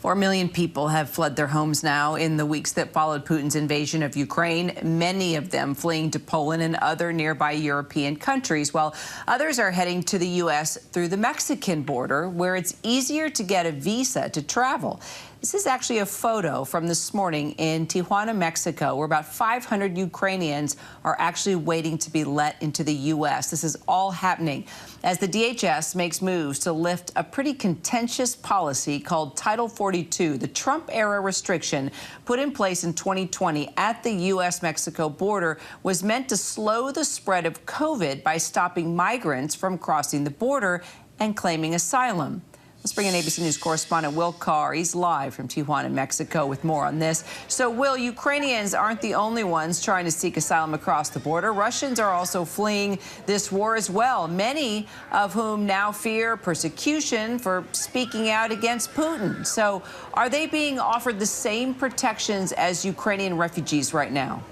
4 million people have fled their homes now in the weeks that followed Putin's invasion of Ukraine, many of them fleeing to Poland and other nearby European countries, while others are heading to the U.S. through the Mexican border, where it's easier to get a visa to travel. This is actually a photo from this morning in Tijuana, Mexico, where about 500 Ukrainians are actually waiting to be let into the U.S. This is all happening as the DHS makes moves to lift a pretty contentious policy called Title 42, the Trump-era restriction put in place in 2020 at the U.S. Mexico border was meant to slow the spread of COVID by stopping migrants from crossing the border and claiming asylum. Let's bring in ABC News correspondent Will Carr. He's live from Tijuana, Mexico, with more on this. So, Will, Ukrainians aren't the only ones trying to seek asylum across the border. Russians are also fleeing this war as well, many of whom now fear persecution for speaking out against Putin. So are they being offered the same protections as Ukrainian refugees right now?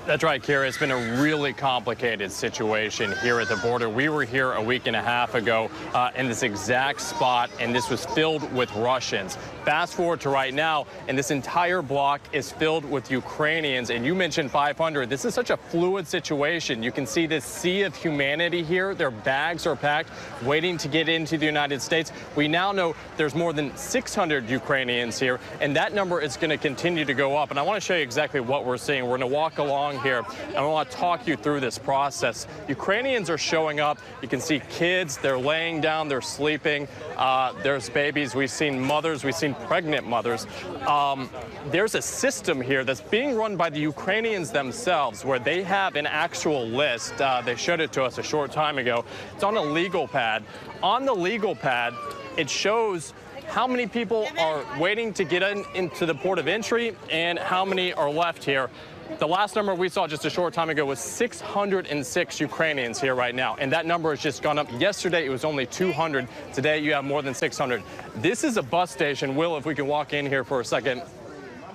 That's right, Kira. It's been a really complicated situation here at the border. We were here a week and a half ago in this exact spot, and this was filled with Russians. Fast forward to right now, and this entire block is filled with Ukrainians. And you mentioned 500. This is such a fluid situation. You can see this sea of humanity here. Their bags are packed, waiting to get into the United States. We now know there's more than 600 Ukrainians here, and that number is going to continue to go up. And I want to show you exactly what we're seeing. We're going to walk along here, and I want to talk you through this process. Ukrainians are showing up. You can see kids. They're laying down. They're sleeping. There's babies. We've seen mothers. We've seen pregnant mothers. There's a system here that's being run by the Ukrainians themselves, where they have an actual list. They showed it to us a short time ago. It's on a legal pad. On the legal pad, it shows how many people are waiting to get into the port of entry and how many are left here. The last number we saw just a short time ago was 606 Ukrainians here right now, and that number has just gone up. Yesterday, it was only 200. Today, you have more than 600. This is a bus station. Will, if we can walk in here for a second.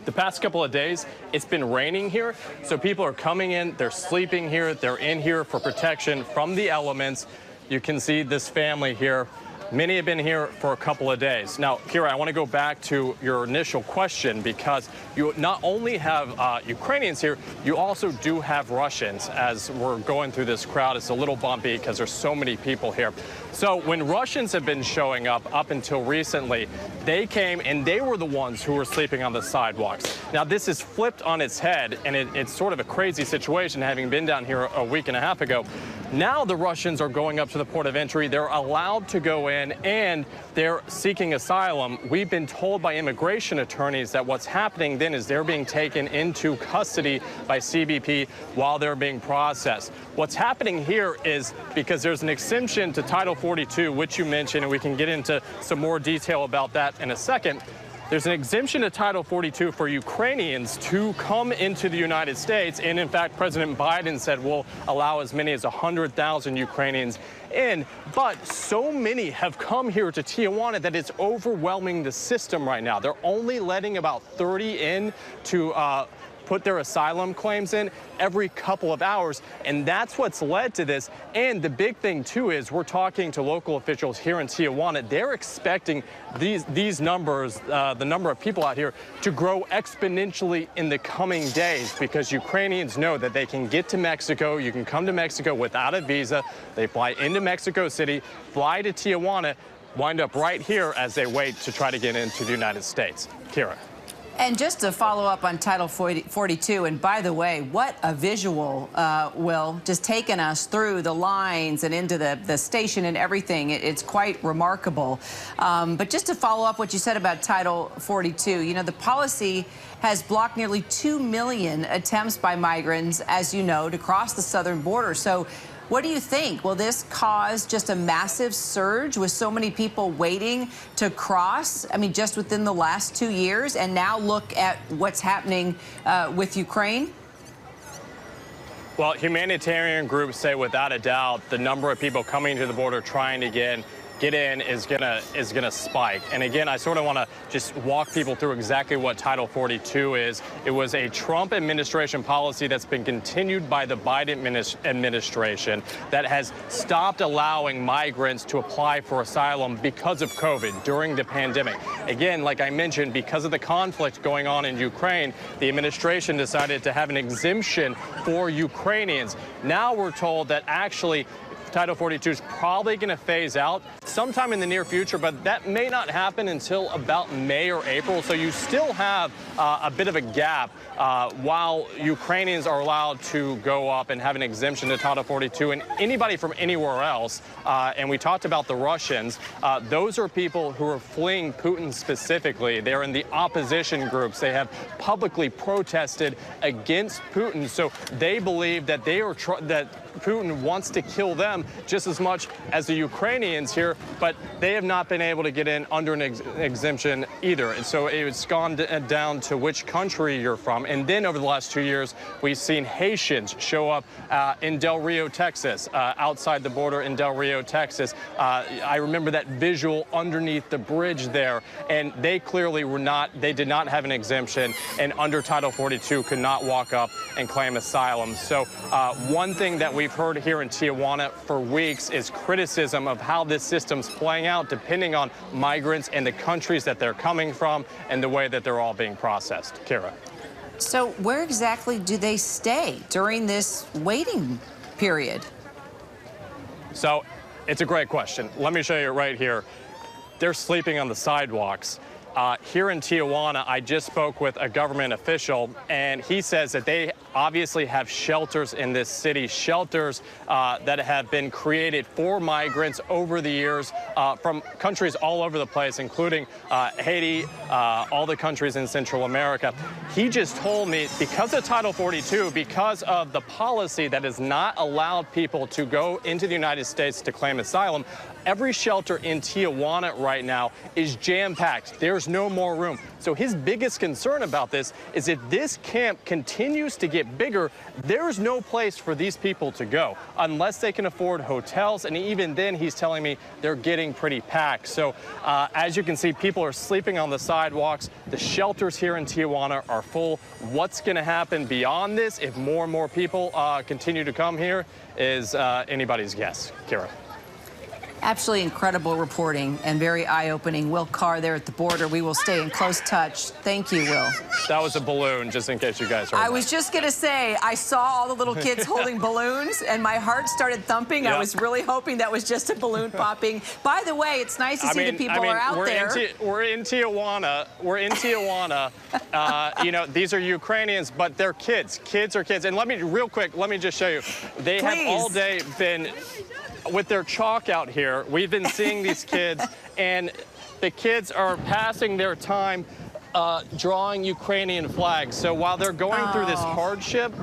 The past couple of days, it's been raining here, so people are coming in, they're sleeping here, they're in here for protection from the elements. You can see this family here. Many have been here for a couple of days. Now, Kira, I want to go back to your initial question, because you not only have Ukrainians here, you also do have Russians. As we're going through this crowd, it's a little bumpy because there's so many people here. So when Russians have been showing up until recently, they came and they were the ones who were sleeping on the sidewalks. Now, this is flipped on its head, and it's sort of a crazy situation, having been down here a week and a half ago. Now the Russians are going up to the port of entry. They're allowed to go in, and they're seeking asylum. We've been told by immigration attorneys that what's happening then is they're being taken into custody by CBP while they're being processed. What's happening here is, because there's an exemption to Title 42, which you mentioned, and we can get into some more detail about that in a second. There's an exemption to Title 42 for Ukrainians to come into the United States. And in fact, President Biden said we'll allow as many as 100,000 Ukrainians in. But so many have come here to Tijuana that it's overwhelming the system right now. They're only letting about 30 in to put their asylum claims in every couple of hours, and that's what's led to this. And the big thing too is we're talking to local officials here in Tijuana. They're expecting these numbers, the number of people out here, to grow exponentially in the coming days, because Ukrainians know that they can get to Mexico. You can come to Mexico without a visa. They fly into Mexico City, fly to Tijuana, wind up right here as they wait to try to get into the United States. Kira. And just to follow up on Title 42, and by the way, what a visual, Will, just taking us through the lines and into the station and everything. It's quite remarkable. But just to follow up what you said about Title 42, you know, the policy has blocked nearly 2 million attempts by migrants, as you know, to cross the southern border. So what do you think? Will this cause just a massive surge with so many people waiting to cross? I mean, just within the last 2 years, and now look at what's happening with Ukraine? Well, humanitarian groups say without a doubt the number of people coming to the border trying to get in get in is gonna spike. And again, I sort of want to just walk people through exactly what Title 42 is. It was a Trump administration policy that's been continued by the Biden administration that has stopped allowing migrants to apply for asylum because of COVID during the pandemic. Again, like I mentioned, because of the conflict going on in Ukraine, the administration decided to have an exemption for Ukrainians. Now we're told that actually Title 42 is probably going to phase out sometime in the near future, but that may not happen until about May or April. So you still have a bit of a gap while Ukrainians are allowed to go up and have an exemption to Title 42, and anybody from anywhere else. And we talked about the Russians. Those are people who are fleeing Putin specifically. They're in the opposition groups. They have publicly protested against Putin. So they believe that that Putin wants to kill them just as much as the Ukrainians here, but they have not been able to get in under an exemption either. And so it's gone down to which country you're from. And then over the last 2 years, we've seen Haitians show up in Del Rio, Texas, outside the border in Del Rio, Texas. I remember that visual underneath the bridge there, and they clearly they did not have an exemption, and under Title 42 could not walk up and claim asylum. So one thing that we've heard here in Tijuana for weeks is criticism of how this system's playing out, depending on migrants and the countries that they're coming from and the way that they're all being processed. Kara. So where exactly do they stay during this waiting period? So it's a great question. Let me show you right here. They're sleeping on the sidewalks. Here in Tijuana, I just spoke with a government official, and he says that they obviously have shelters in this city, shelters that have been created for migrants over the years from countries all over the place, including Haiti, all the countries in Central America. He just told me because of Title 42, because of the policy that has not allowed people to go into the United States to claim asylum, every shelter in Tijuana right now is jam-packed. There's no more room. So his biggest concern about this is if this camp continues to get bigger, there's no place for these people to go unless they can afford hotels. And even then, he's telling me they're getting pretty packed. So as you can see, people are sleeping on the sidewalks. The shelters here in Tijuana are full. What's going to happen beyond this if more and more people continue to come here is anybody's guess. Kara. Absolutely incredible reporting and very eye-opening. Will Carr there at the border. We will stay in close touch. Thank you, Will. That was a balloon, just in case you guys heard I was just going to say, I saw all the little kids holding balloons, and my heart started thumping. Yep. I was really hoping that was just a balloon popping. By the way, it's nice to see the people are out there. We're in Tijuana. We're in Tijuana. You know, these are Ukrainians, but they're kids. Kids are kids. And let me, real quick, let me just show you. They have all day been with their chalk out here. We've been seeing these kids, and the kids are passing their time drawing Ukrainian flags. So while they're going through this hardship,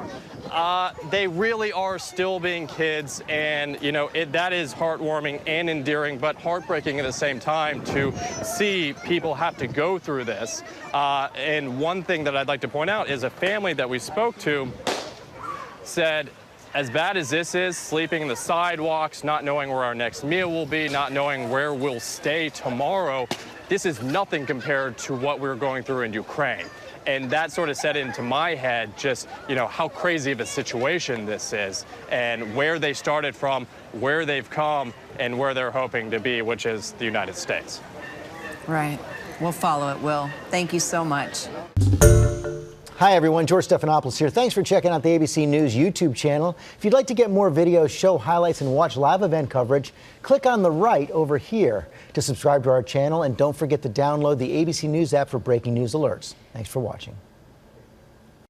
they really are still being kids, and you know that is heartwarming and endearing, but heartbreaking at the same time to see people have to go through this. And one thing that I'd like to point out is a family that we spoke to said, as bad as this is, sleeping in the sidewalks, not knowing where our next meal will be, not knowing where we'll stay tomorrow, this is nothing compared to what we're going through in Ukraine. And that sort of set into my head just, you know, how crazy of a situation this is and where they started from, where they've come, and where they're hoping to be, which is the United States. Right. We'll follow it, Will. Thank you so much. Hi, everyone. George Stephanopoulos here. Thanks for checking out the ABC News YouTube channel. If you'd like to get more videos, show highlights, and watch live event coverage, click on the right over here to subscribe to our channel. And don't forget to download the ABC News app for breaking news alerts. Thanks for watching.